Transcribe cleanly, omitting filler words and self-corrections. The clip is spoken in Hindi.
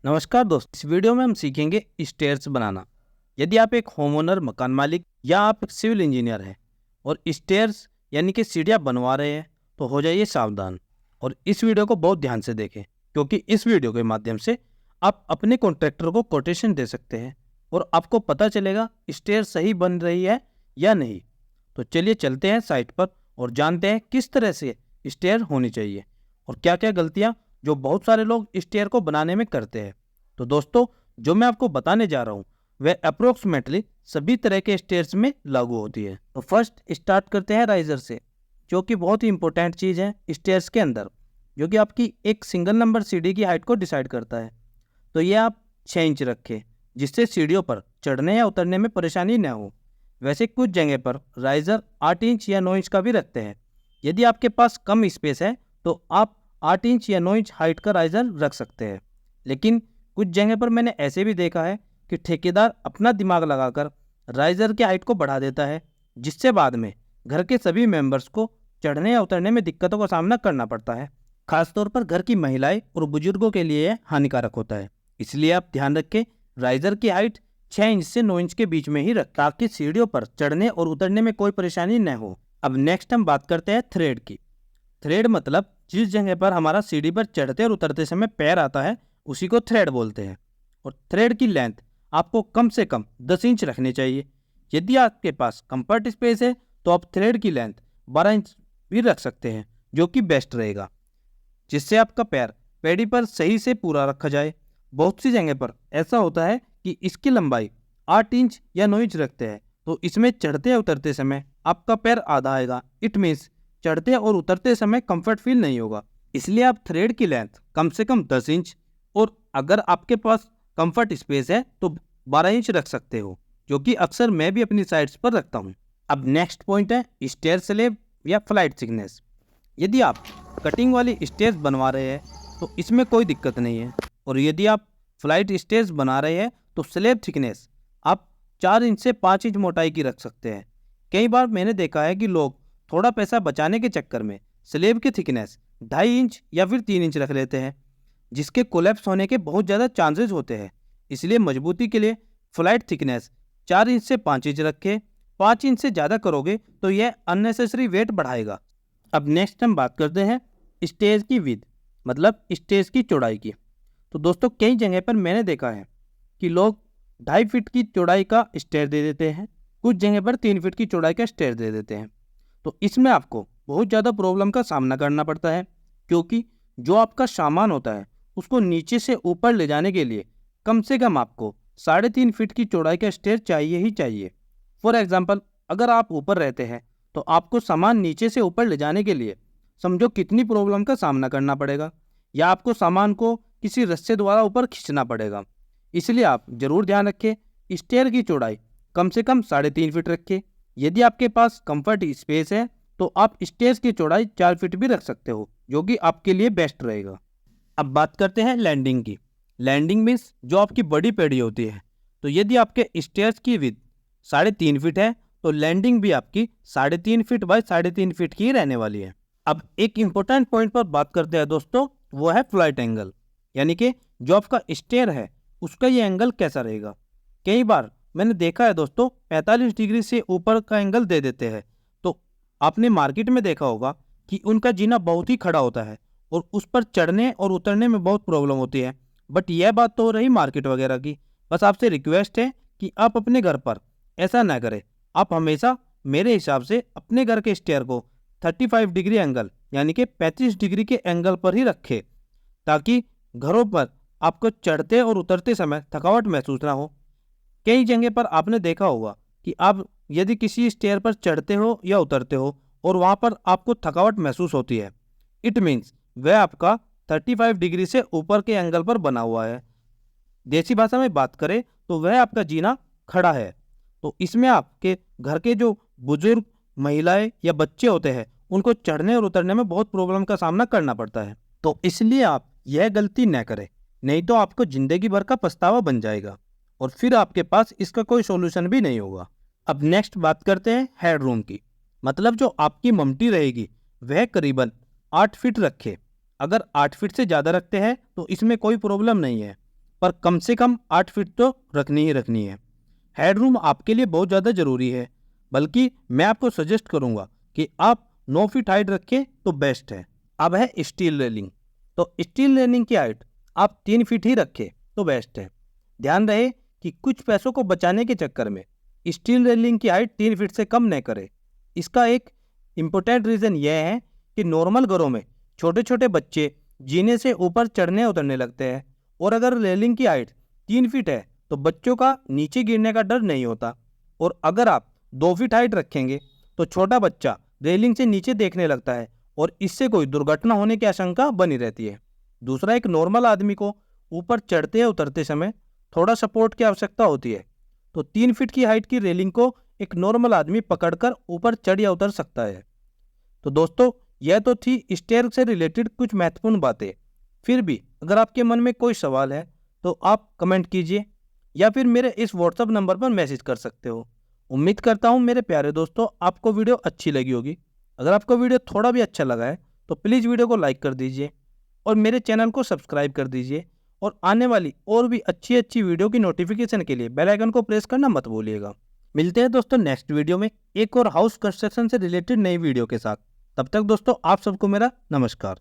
नमस्कार दोस्त, इस वीडियो में हम सीखेंगे स्टेयर्स बनाना। यदि आप एक होम ओनर, मकान मालिक या आप एक सिविल इंजीनियर हैं और स्टेयर्स यानी कि सीढ़ियाँ बनवा रहे हैं तो हो जाइए सावधान और इस वीडियो को बहुत ध्यान से देखें, क्योंकि इस वीडियो के माध्यम से आप अपने कॉन्ट्रैक्टर को कोटेशन दे सकते हैं और आपको पता चलेगा स्टेयर सही बन रही है या नहीं। तो चलिए चलते हैं साइट पर और जानते हैं किस तरह से स्टेयर होनी चाहिए और क्या क्या गलतियाँ जो बहुत सारे लोग स्टेयर को बनाने में करते हैं। तो दोस्तों, जो मैं आपको बताने जा रहा हूँ वह अप्रोक्सीमेटली सभी तरह के स्टेयर्स में लागू होती है। तो फर्स्ट स्टार्ट करते हैं राइजर से, जो कि बहुत ही इंपॉर्टेंट चीज़ है स्टेयर्स के अंदर, जो कि आपकी एक सिंगल नंबर सीढ़ी की हाइट को डिसाइड करता है। तो ये आप 6 इंच रखें, जिससे सीढ़ियों पर चढ़ने या उतरने में परेशानी न हो। वैसे कुछ जगह पर राइजर 8 इंच या 9 इंच का भी रखते हैं। यदि आपके पास कम स्पेस है तो आप 8 इंच या 9 इंच हाइट का राइजर रख सकते हैं। लेकिन कुछ जगह पर मैंने ऐसे भी देखा है कि ठेकेदार अपना दिमाग लगाकर राइजर की हाइट को बढ़ा देता है, जिससे बाद में घर के सभी मेंबर्स को चढ़ने या उतरने में दिक्कतों का सामना करना पड़ता है। खासतौर पर घर की महिलाएं और बुजुर्गों के लिए यह हानिकारक होता है। इसलिए आप ध्यान रखें, राइजर की हाइट 6 इंच से 9 इंच के बीच में ही रख, ताकि सीढ़ियों पर चढ़ने और उतरने में कोई परेशानी न हो। अब नेक्स्ट हम बात करते हैं थ्रेड की। थ्रेड मतलब जिस जगह पर हमारा सीढ़ी पर चढ़ते और उतरते समय पैर आता है उसी को थ्रेड बोलते हैं। और थ्रेड की लेंथ आपको कम से कम 10 इंच रखनी चाहिए। यदि आपके पास कंफर्ट स्पेस है तो आप थ्रेड की लेंथ 12 इंच भी रख सकते हैं, जो कि बेस्ट रहेगा, जिससे आपका पैर पैडी पर सही से पूरा रखा जाए। बहुत सी जगह पर ऐसा होता है कि इसकी लंबाई 8 इंच या 9 इंच रखते हैं, तो इसमें चढ़ते या उतरते समय आपका पैर आधा आएगा। इट मीन्स चढ़ते और उतरते समय कंफर्ट फील नहीं होगा। इसलिए आप थ्रेड की लेंथ कम से कम 10 इंच और अगर आपके पास कंफर्ट स्पेस है तो 12 इंच रख सकते हो, जो कि अक्सर मैं भी अपनी साइट्स पर रखता हूँ। अब नेक्स्ट पॉइंट है स्टेयर स्लैब या फ्लाइट थिकनेस। यदि आप कटिंग वाली स्टेयर्स बनवा रहे हैं तो इसमें कोई दिक्कत नहीं है, और यदि आप फ्लाइट स्टेयर्स बना रहे हैं तो स्लैब थिकनेस आप 4 इंच से 5 इंच मोटाई की रख सकते हैं। कई बार मैंने देखा है कि लोग थोड़ा पैसा बचाने के चक्कर में स्लैब की थिकनेस 2.5 इंच या फिर 3 इंच रख लेते हैं, जिसके कोलैप्स होने के बहुत ज़्यादा चांसेस होते हैं। इसलिए मजबूती के लिए फ्लाइट थिकनेस 4 इंच से 5 इंच रखें। 5 इंच से ज़्यादा करोगे तो यह अननेसेसरी वेट बढ़ाएगा। अब नेक्स्ट हम बात करते हैं स्टेज की विड्थ, मतलब स्टेज की चौड़ाई की। तो दोस्तों, कई जगह पर मैंने देखा है कि लोग 2.5 फीट की चौड़ाई का स्टेयर दे देते हैं, कुछ जगह पर 3 फीट की चौड़ाई का स्टेयर दे देते हैं। तो इसमें आपको बहुत ज़्यादा प्रॉब्लम का सामना करना पड़ता है, क्योंकि जो आपका सामान होता है उसको नीचे से ऊपर ले जाने के लिए कम से कम आपको 3.5 फीट की चौड़ाई का स्टेयर चाहिए ही चाहिए। फॉर एग्जाम्पल, अगर आप ऊपर रहते हैं तो आपको सामान नीचे से ऊपर ले जाने के लिए समझो कितनी प्रॉब्लम का सामना करना पड़ेगा, या आपको सामान को किसी रस्से द्वारा ऊपर खींचना पड़ेगा। इसलिए आप जरूर ध्यान रखें, स्टेयर की चौड़ाई कम से कम 3.5 फीट रखें। यदि आपके पास कंफर्ट स्पेस है तो आप स्टेयर्स की चौड़ाई 4 फीट भी रख सकते हो, जो कि आपके लिए बेस्ट रहेगा। अब बात करते हैं लैंडिंग की। लैंडिंग मीन्स जो आपकी बड़ी पैड़ी होती है। तो यदि आपके स्टेयर्स की विड्थ 3.5 फीट है तो लैंडिंग भी आपकी 3.5 फीट बाय 3.5 फीट की रहने वाली है। अब एक इंपॉर्टेंट पॉइंट पर बात करते हैं दोस्तों, वो है फ्लाइट एंगल, यानी कि जो आपका स्टेयर है उसका ये एंगल कैसा रहेगा। कई बार मैंने देखा है दोस्तों, 45 डिग्री से ऊपर का एंगल दे देते हैं। तो आपने मार्केट में देखा होगा कि उनका जीना बहुत ही खड़ा होता है और उस पर चढ़ने और उतरने में बहुत प्रॉब्लम होती है। बट यह बात तो हो रही मार्केट वगैरह की। बस आपसे रिक्वेस्ट है कि आप अपने घर पर ऐसा ना करें। आप हमेशा मेरे हिसाब से अपने घर के स्टेयर को 35 डिग्री एंगल यानी कि 35 डिग्री के एंगल पर ही रखें, ताकि घरों पर आपको चढ़ते और उतरते समय थकावट महसूस ना हो। कई जगह पर आपने देखा होगा कि आप यदि किसी स्टेयर पर चढ़ते हो या उतरते हो और वहाँ पर आपको थकावट महसूस होती है, इट मीन्स वह आपका 35 डिग्री से ऊपर के एंगल पर बना हुआ है। देसी भाषा में बात करें तो वह आपका जीना खड़ा है। तो इसमें आपके घर के जो बुजुर्ग, महिलाएं या बच्चे होते हैं उनको चढ़ने और उतरने में बहुत प्रॉब्लम का सामना करना पड़ता है। तो इसलिए आप यह गलती न करें, नहीं तो आपको जिंदगी भर का पछतावा बन जाएगा और फिर आपके पास इसका कोई सॉल्यूशन भी नहीं होगा। अब नेक्स्ट बात करते हैं हेड रूम की, मतलब जो आपकी ममटी रहेगी वह करीबन 8 फीट रखे। अगर 8 फीट से ज़्यादा रखते हैं तो इसमें कोई प्रॉब्लम नहीं है, पर कम से कम 8 फीट तो रखनी ही रखनी है। हेडरूम आपके लिए बहुत ज़्यादा ज़रूरी है, बल्कि मैं आपको सजेस्ट करूँगा कि आप 9 फीट हाइट रखें तो बेस्ट है। अब है स्टील रेलिंग, तो स्टील रेलिंग की हाइट आप 3 फीट ही रखें तो बेस्ट है। ध्यान रहे कि कुछ पैसों को बचाने के चक्कर में स्टील रेलिंग की हाइट 3 फीट से कम न करें। इसका एक इम्पोर्टेंट रीज़न यह है कि नॉर्मल घरों में छोटे छोटे बच्चे जीने से ऊपर चढ़ने उतरने लगते हैं, और अगर रेलिंग की हाइट 3 फीट है तो बच्चों का नीचे गिरने का डर नहीं होता। और अगर आप 2 फीट हाइट रखेंगे तो छोटा बच्चा रेलिंग से नीचे देखने लगता है और इससे कोई दुर्घटना होने की आशंका बनी रहती है। दूसरा, एक नॉर्मल आदमी को ऊपर चढ़ते या उतरते समय थोड़ा सपोर्ट की आवश्यकता होती है, तो 3 फीट की हाइट की रेलिंग को एक नॉर्मल आदमी पकड़कर ऊपर चढ़ या उतर सकता है। तो दोस्तों, यह तो थी स्टेयर से रिलेटेड कुछ महत्वपूर्ण बातें। फिर भी अगर आपके मन में कोई सवाल है तो आप कमेंट कीजिए या फिर मेरे इस व्हाट्सएप नंबर पर मैसेज कर सकते हो। उम्मीद करता हूँ मेरे प्यारे दोस्तों, आपको वीडियो अच्छी लगी होगी। अगर आपको वीडियो थोड़ा भी अच्छा लगा है तो प्लीज़ वीडियो को लाइक कर दीजिए और मेरे चैनल को सब्सक्राइब कर दीजिए, और आने वाली और भी अच्छी अच्छी वीडियो की नोटिफिकेशन के लिए बेल आइकन को प्रेस करना मत भूलिएगा। मिलते हैं दोस्तों नेक्स्ट वीडियो में एक और हाउस कंस्ट्रक्शन से रिलेटेड नई वीडियो के साथ। तब तक दोस्तों आप सबको मेरा नमस्कार।